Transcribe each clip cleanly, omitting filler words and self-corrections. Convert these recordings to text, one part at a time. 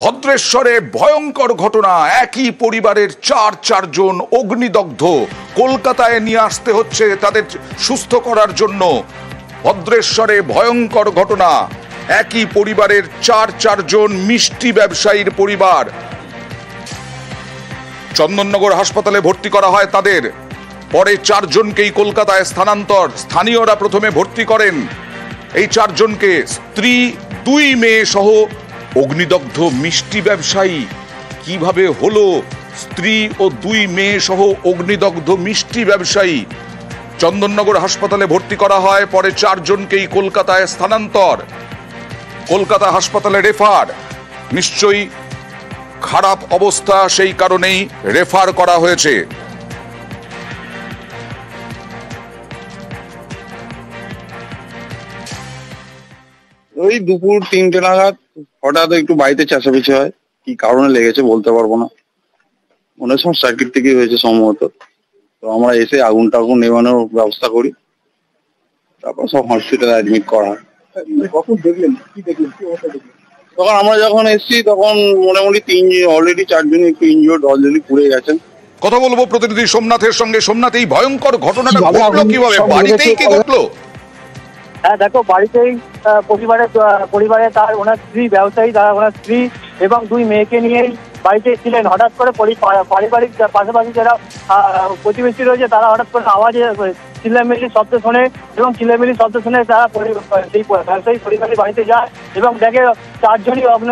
ভদ্রেশ্বরে ভয়ঙ্কর ঘটনা, একই পরিবারের চারজন অগ্নিদগ্ধ। কলকাতায় নিয়ে আসতে হচ্ছে তাদের সুস্থ করার জন্য। ভদ্রেশ্বরে ভয়ঙ্কর ঘটনা, একই পরিবারের চারজন মিষ্টি ব্যবসায়ীর পরিবার। চন্দননগর হাসপাতালে ভর্তি করা হয় তাদের, পরে চারজনকেই কলকাতায় স্থানান্তর। স্থানীয়রা প্রথমে ভর্তি করেন এই চারজনকে। স্ত্রী, দুই মেয়ে সহ অগ্নিদগ্ধ মিষ্টি ব্যবসায়ী। কিভাবে হলো স্ত্রী ও দুই মেয়ে সহ অগ্নিদগ্ধ মিষ্টি ব্যবসায়ী? চন্দননগর হাসপাতালে ভর্তি করা হয়, পরে চারজনকেই কলকাতায় স্থানান্তর। কলকাতা হাসপাতালে রেফার। নিশ্চয়ই খারাপ অবস্থা, সেই কারণেই রেফার করা হয়েছে। ওই দুপুর 3টে নাগাদ হঠাৎ একটু বাড়িতে চেঁচামেচি হয়, কি কারণে লেগেছে বলতে পারবো না, মনে হয় শর্ট সার্কিট থেকে হয়েছে সম্ভবত। তো আমরা এসে আগুন নেভানোর ব্যবস্থা করি, তারপর সব হসপিটালে অ্যাডমিট করা হয়। কখন দেখলেন, কি দেখলেন, কি অবস্থা দেখলেন? তখন আমরা যখন এসেছি তখন মোটামুটি অলরেডি 4জন একটু ইনজিওর্ড, অলরেডি পুড়ে গেছেন। কথা বলবো প্রতিনিধি সোমনাথের সঙ্গে। সোমনাথ, এই ভয়ঙ্কর ঘটনাটা ঘটলো কিভাবে? বাড়িতেই কি ঘটলো? হ্যাঁ দেখো, বাড়িতেই পরিবারে তার ওনার স্ত্রী ব্যবসায়ী, তারা ওনার স্ত্রী এবং দুই মেয়েকে নিয়েই বাড়িতে ছিলেন। হঠাৎ করে পারিবারিক পাশাপাশি যারা প্রতিবেশী রয়েছে তারা হঠাৎ করে আওয়াজে চিল্লামিল্লির শব্দ শোনে এবং চিল্লামিল্লির শব্দ শুনে তারা সেই ব্যবসায়ী পরিবারের বাড়িতে যায় এবং দেখে চারজনই অগ্ন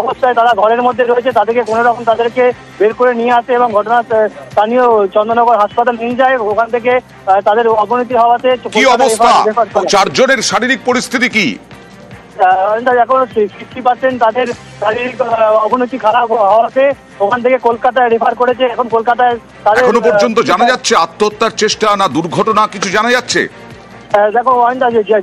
অবস্থায় তারা ঘরের মধ্যে রয়েছে। তাদেরকে কোনো রকম তাদেরকে বের করে নিয়ে আসে এবং ঘটনা স্থানীয় চন্দননগর হাসপাতাল নিয়ে যায়। ওখান থেকে তাদের অবনতি হওয়াতে কি অবস্থা, চারজনের শারীরিক পরিস্থিতি কি? এখন 60% তাদের শারীরিক অবনতি খারাপ হওয়াতে ওখান থেকে কলকাতায় রেফার করেছে। এখন কলকাতায় এখনো পর্যন্ত জানা যাচ্ছে আত্মহত্যার চেষ্টা না দুর্ঘটনা, কিছু জানা যাচ্ছে? দেখো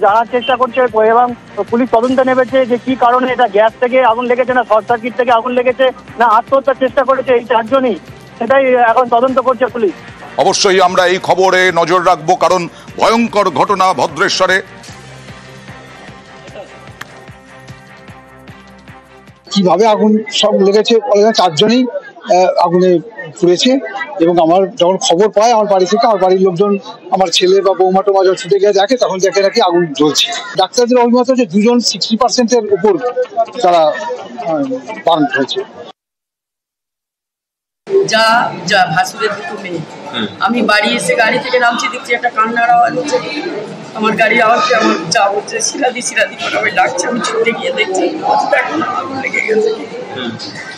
জানার চেষ্টা করছে এবং পুলিশ তদন্তে নেমেছে যে কি কারণে, এটা গ্যাস থেকে আগুন লেগেছে না শর্ট সার্কিট থেকে আগুন লেগেছে না আত্মহত্যার চেষ্টা করেছে এই চারজনই, সেটাই এখন তদন্ত করছে পুলিশ। অবশ্যই আমরা এই খবরে নজর রাখবো, কারণ ভয়ঙ্কর ঘটনা ভদ্রেশ্বরে। কিভাবে আগুন সব লেগেছে, চারজনই আগুনে পুড়েছে। এবং আমার যখন খবর পাই আমার বাড়ি থেকে, আমার বাড়ির লোকজন, আমার ছেলে বা বৌমা টোমা যখন ছুটে গিয়ে দেখে তখন দেখে নাকি আগুন জ্বলছে। ডাক্তারদের অভিমত যে দুজন 60%-এর উপর তারা বার্ন হয়েছে। যা ভাসুরের দুটো মেয়ে, আমি বাড়ি এসে গাড়ি থেকে নামছি, দেখছি একটা কান্নার আওয়াজ হচ্ছে। আমার গাড়ির আওয়াজকে আমার যা হচ্ছে শিলাদি করে আমি ডাকছি। আমি ছুটে গিয়ে দেখছি এখন লেগে গেছে।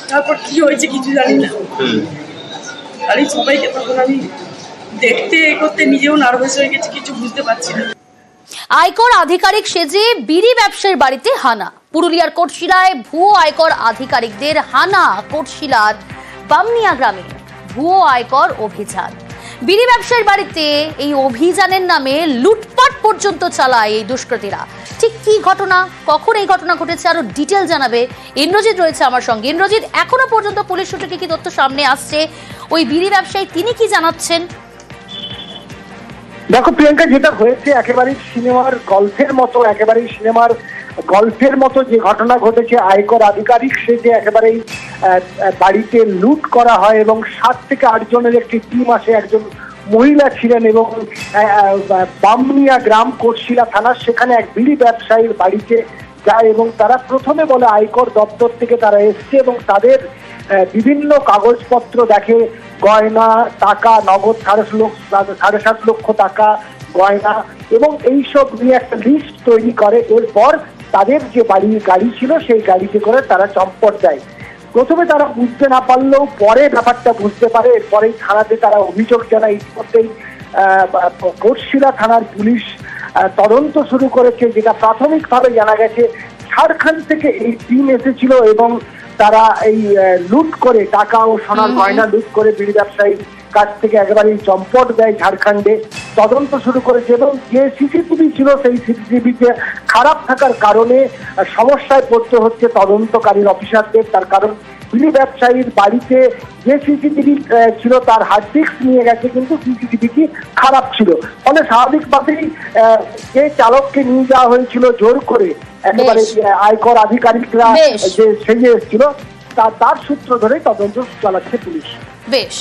তারপর কি হয়েছে কিছু জানি না। আর এই সবাইকে তখন আমি দেখতে করতে নিজেও নার্ভাস হয়ে গেছি, কিছু বুঝতে পারছি না। আয়কর আধিকারিক সেজে বিড়ি ব্যবসায়ীর বাড়িতে হানা। পুরুলিয়ার কোটশিলায় ভুয়ো আয়কর আধিকারিকদের হানা। কোটশিলার বামনিয়া গ্রামে ভুয়ো আয়কর অভিযান। বিড়ি ব্যবসায়ীর বাড়িতে এই অভিযানের নামে লুটপাট পর্যন্ত চালায় এই দুষ্কৃতীরা। ঠিক কি ঘটনা, কখন এই ঘটনা ঘটেছে, আরো ডিটেল জানাবে ইন্দ্রজিৎ রয়েছে আমার সঙ্গে। ইন্দ্রজিৎ, এখনো পর্যন্ত পুলিশ সূত্রে কি তথ্য সামনে আসছে? ওই বিড়ি ব্যবসায়ী তিনি কি জানাচ্ছেন? দেখো প্রিয়াঙ্কা, যেটা হয়েছে একেবারেই সিনেমার গল্পের মতো যে ঘটনা ঘটেছে। আয়কর আধিকারিক সেজে একেবারেই বাড়িতে লুট করা হয় এবং 7 থেকে 8 জনের একটি টিম আসে। একজন মহিলা ছিলেন এবং বামনিয়া গ্রাম, কোটশিলা থানা, সেখানে এক বিড়ি ব্যবসায়ীর বাড়িতে যায় এবং তারা প্রথমে বলে আয়কর দপ্তর থেকে তারা এসছে এবং তাদের বিভিন্ন কাগজপত্র দেখে, গয়না, টাকা, নগদ 7.5 লক্ষ টাকা গয়না এবং এইসব নিয়ে একটা লিস্ট তৈরি করে। এরপর তাদের যে গাড়ি ছিল সেই গাড়িতে করে তারা চম্পট দেয়। প্রথমে তারা বুঝতে না পারলেও পরে ব্যাপারটা বুঝতে পারে। এরপরেই থানাতে তারা অভিযোগ জানায়। ইতিমধ্যেই কোটশিলা থানার পুলিশ তদন্ত শুরু করেছে। যেটা প্রাথমিকভাবে জানা গেছে, ঝাড়খণ্ড থেকে এই টিম এসেছিল এবং তারা এই লুট করে, টাকা ও সোনার গয়না লুট করে বিড়ি ব্যবসায়ী কাছ থেকে একেবারেই চম্পট দেয় ঝাড়খণ্ডে, তদন্ত শুরু করেছে এবং যে সিসিটিভি ছিল সেই সিসিটিভিতে খারাপ থাকার কারণে সমস্যায় পড়তে হচ্ছে তদন্তকারীর অফিসারদের। তার কারণ বিড়ি ব্যবসায়ীর বাড়িতে যে সিসিটিভি ছিল তার হার্ড ডিস্ক নিয়ে গেছে, কিন্তু সিসিটিভিটি খারাপ ছিল, ফলে স্বাভাবিকভাবেই যে চালককে নিয়ে যাওয়া হয়েছিল জোর করে একেবারে আয়কর আধিকারিকরা যে সেজে এসেছিল তার সূত্র ধরে তদন্ত চালাচ্ছে পুলিশ। বেশ,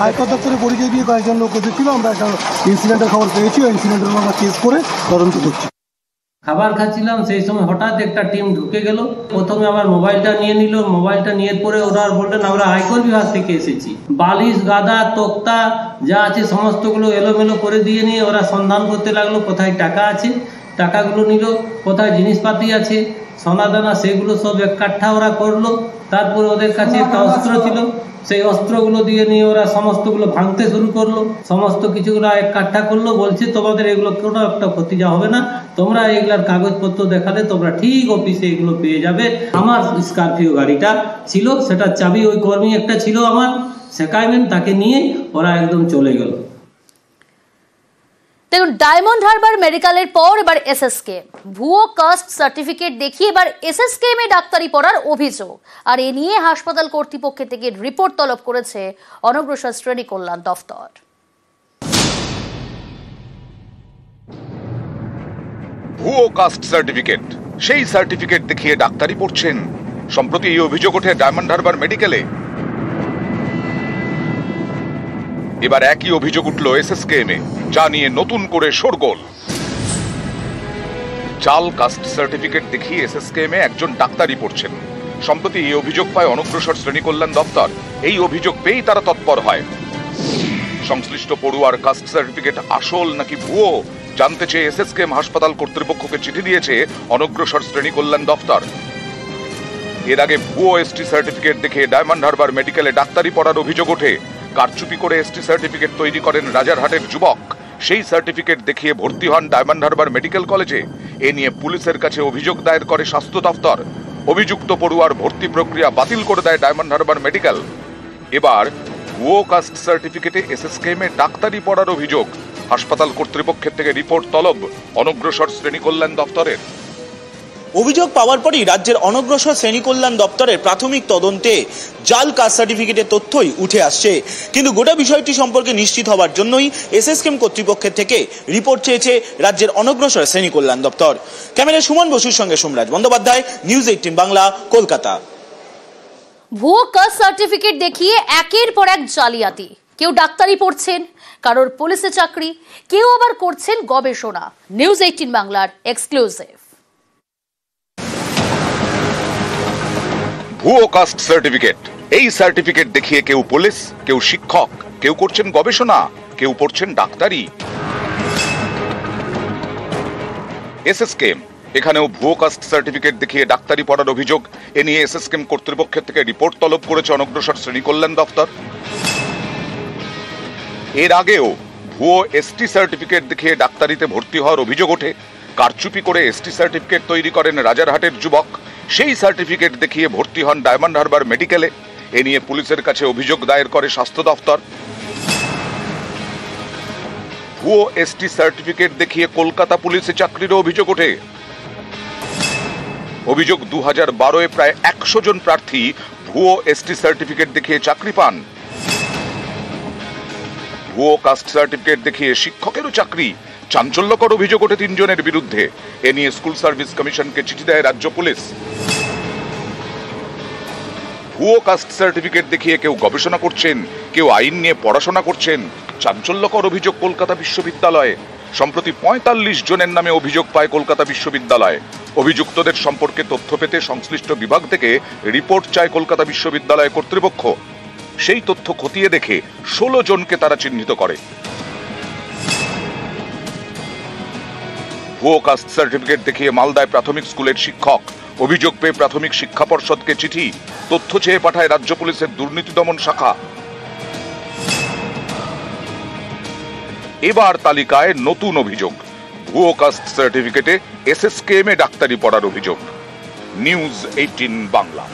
আয়কর দপ্তরে পরিচয় দিয়ে কয়েকজন লোক এসেছিল, আমরা একটা ইনসিডেন্টের খবর পেয়েছি, ওই ইনসিডেন্টের আমরা কেস করে তদন্ত করছি। খাবার খাচ্ছিলাম, সেই সময় হঠাৎ একটা টিম ঢুকে গেল। প্রথমে আমার মোবাইলটা নিয়ে নিল, মোবাইলটা নিয়ে পরে ওরা বললেন আমরা আয়কর বিভাগ থেকে এসেছি। বালিশ, গাদা, তক্তা যা আছে সমস্তগুলো এলোমেলো করে দিয়ে নিয়ে ওরা সন্ধান করতে লাগলো কোথায় টাকা আছে, টাকাগুলো নিল, কোথায় জিনিসপাতি আছে, সোনাদানা, সেগুলো সব এক কাঠা ওরা করলো। তারপরে ওদের কাছে একটা অস্ত্র ছিল, সেই অস্ত্রগুলো দিয়ে নিয়ে ওরা সমস্তগুলো ভাঙতে শুরু করলো, সমস্ত কিছুগুলো এক কাঠা করলো। বলছে তোমাদের এগুলো কোনো একটা ক্ষতি যা হবে না, তোমরা এগুলার কাগজপত্র দেখালে তোমরা ঠিক অফিসে এগুলো পেয়ে যাবে। আমার স্করপিও গাড়িটা ছিল, সেটা চাবি ওই কর্মী একটা ছিল আমার সেকাইমেন্ট, তাকে নিয়ে ওরা একদম চলে গেল। দেখুন, ডায়মন্ড হারবার মেডিকেলের পর এবার এসএসকে ভুয়ো কাস্ট সার্টিফিকেট দেখিয়ে এবার এসএসকেএম এ ডাক্তারি পড়ার অভিযোগ, আর এ নিয়ে হাসপাতাল কর্তৃপক্ষের থেকে রিপোর্ট তলব করেছে অনগ্রসর শ্রেণী কল্যাণ দফতর। ভুয়ো কাস্ট সার্টিফিকেট, সেই সার্টিফিকেট দেখিয়ে ডাক্তারি পড়ছেন। সম্প্রতি এই অভিযোগ ওঠে ডায়মন্ড হারবার মেডিকেলে। এবার একই অভিযোগ উঠল এসএসকেএম এ, যা নিয়ে নতুন করে শোরগোল। জাল কাস্ট সার্টিফিকেট দেখিয়ে এসএসকেএম এ একজন ডাক্তারি পড়ছেন। সম্প্রতি এই অভিযোগ পায় অনগ্রসর শ্রেণী কল্যাণ দপ্তর। এই অভিযোগ পেয়েই তারা তৎপর হয়। সংশ্লিষ্ট পড়ুয়ার কাস্ট সার্টিফিকেট আসল নাকি ভুয়ো জানতে চেয়ে এসএসকেএম হাসপাতাল কর্তৃপক্ষকে চিঠি দিয়েছে অনগ্রসর শ্রেণী কল্যাণ দপ্তর। এর আগে ভুয়ো এসটি সার্টিফিকেট দেখে ডায়মন্ড হারবার মেডিকেলে ডাক্তারি পড়ার অভিযোগ ওঠে। কারচুপি করে এসটি সার্টিফিকেট তৈরি করেন রাজারহাটের যুবক। সেই সার্টিফিকেট দেখিয়ে ভর্তি হন ডায়মন্ড হারবার মেডিকেল কলেজে। এ নিয়ে পুলিশের কাছে অভিযোগ দায়ের করে স্বাস্থ্য দপ্তর। অভিযুক্ত পড়ুয়ার ভর্তি প্রক্রিয়া বাতিল করে দেয় ডায়মন্ড হারবার মেডিকেল। এবার ভুয়ো কাস্ট সার্টিফিকেটে এসএসকেএম এ ডাক্তারি পড়ার অভিযোগ। হাসপাতাল কর্তৃপক্ষের থেকে রিপোর্ট তলব অনগ্রসর শ্রেণী কল্যাণ দপ্তরের। অভিযোগ পাওয়ার পরই রাজ্যের অনগ্রসর শ্রেণী কল্যাণ দপ্তরের প্রাথমিক তদন্তে জাল কাস্ট সার্টিফিকেটের তথ্যই উঠে আসছে। কিন্তু গোটা বিষয়টি সম্পর্কে নিশ্চিত হওয়ার জন্যই এসএসকেএম কর্তৃপক্ষের থেকে রিপোর্ট চেয়েছে রাজ্যের অনগ্রসর শ্রেণী কল্যাণ দপ্তর। ক্যামেরায় সুমন বসুর সঙ্গে সোমরাজ বন্দ্যোপাধ্যায়, নিউজ 18 বাংলা, কলকাতা। ভুয়ো কাস্ট সার্টিফিকেট দেখিয়ে একের পর এক জালিয়াতি। কেউ ডাক্তারি পড়ছেন, কারোর পুলিশে চাকরি, কেউ আবার করছেন গবেষণা। নিউজ 18 বাংলার এক্সক্লুসিভ। ভুয়ো কাস্ট সার্টিফিকেট, এই সার্টিফিকেট দেখিয়ে কেউ পুলিশ, কেউ শিক্ষক, কেউ করছেন গবেষণা, কেউ পড়ছেন ডাক্তারি। এসএসকেএম এখানেও ভুয়ো কাস্ট সার্টিফিকেট দেখিয়ে ডাক্তারি পড়ার অভিযোগ। এ নিয়ে এসএসকেএম কর্তৃপক্ষের থেকে রিপোর্ট তলব করেছে অনগ্রসর শ্রেণী কল্যাণ দপ্তর। এর আগেও ভুয়ো এসটি সার্টিফিকেট দেখিয়ে ডাক্তারিতে ভর্তি হওয়ার অভিযোগ ওঠে। কারচুপি করে এসটি সার্টিফিকেট তৈরি করেন রাজারহাটের যুবক। সেই সার্টিফিকেট দেখিয়ে ভর্তি হন ডায়মন্ড হারবার মেডিকেলে। এ নিয়ে পুলিশের কাছে অভিযোগ দায়ের করে স্বাস্থ্য দপ্তর। ভুয়ো এসটি সার্টিফিকেট দেখিয়ে কলকাতা পুলিশে চাকরিরও অভিযোগ ওঠে। অভিযোগ 2012-এ প্রায় 100 জন প্রার্থী ভুয়ো এসটি সার্টিফিকেট দেখিয়ে চাকরি পান। ভুয়ো কাস্ট সার্টিফিকেট দেখিয়ে শিক্ষকেরও চাকরি। চাঞ্চল্যকর অভিযোগ ওঠে 3 জনের বিরুদ্ধে। এ নিয়ে স্কুল সার্ভিস কমিশনকে চিঠি দেয় রাজ্য পুলিশ। ভুয়ো কাস্ট সার্টিফিকেট দেখিয়ে কেউ গবেষণা করছেন, কেউ আইন নিয়ে পড়াশোনা করছেন। চাঞ্চল্যকর অভিযোগ কলকাতা বিশ্ববিদ্যালয়ে। সম্প্রতি 45 জনের নামে অভিযোগ পায় কলকাতা বিশ্ববিদ্যালয়। অভিযুক্তদের সম্পর্কে তথ্য পেতে সংশ্লিষ্ট বিভাগ থেকে রিপোর্ট চায় কলকাতা বিশ্ববিদ্যালয় কর্তৃপক্ষ। সেই তথ্য খতিয়ে দেখে 16 জনকে তারা চিহ্নিত করে। ভুয়ো কাস্ট সার্টিফিকেট দেখিয়ে মালদায় প্রাথমিক স্কুলের শিক্ষক। অভিযোগ পেয়ে প্রাথমিক শিক্ষা পর্ষদকে চিঠি, তথ্য চেয়ে পাঠায় রাজ্য পুলিশের দুর্নীতি দমন শাখা। এবার তালিকায় নতুন অভিযোগ, ভুয়ো কাস্ট সার্টিফিকেটে এসএসকেএম এ ডাক্তারি পড়ার অভিযোগ। নিউজ 18 বাংলা।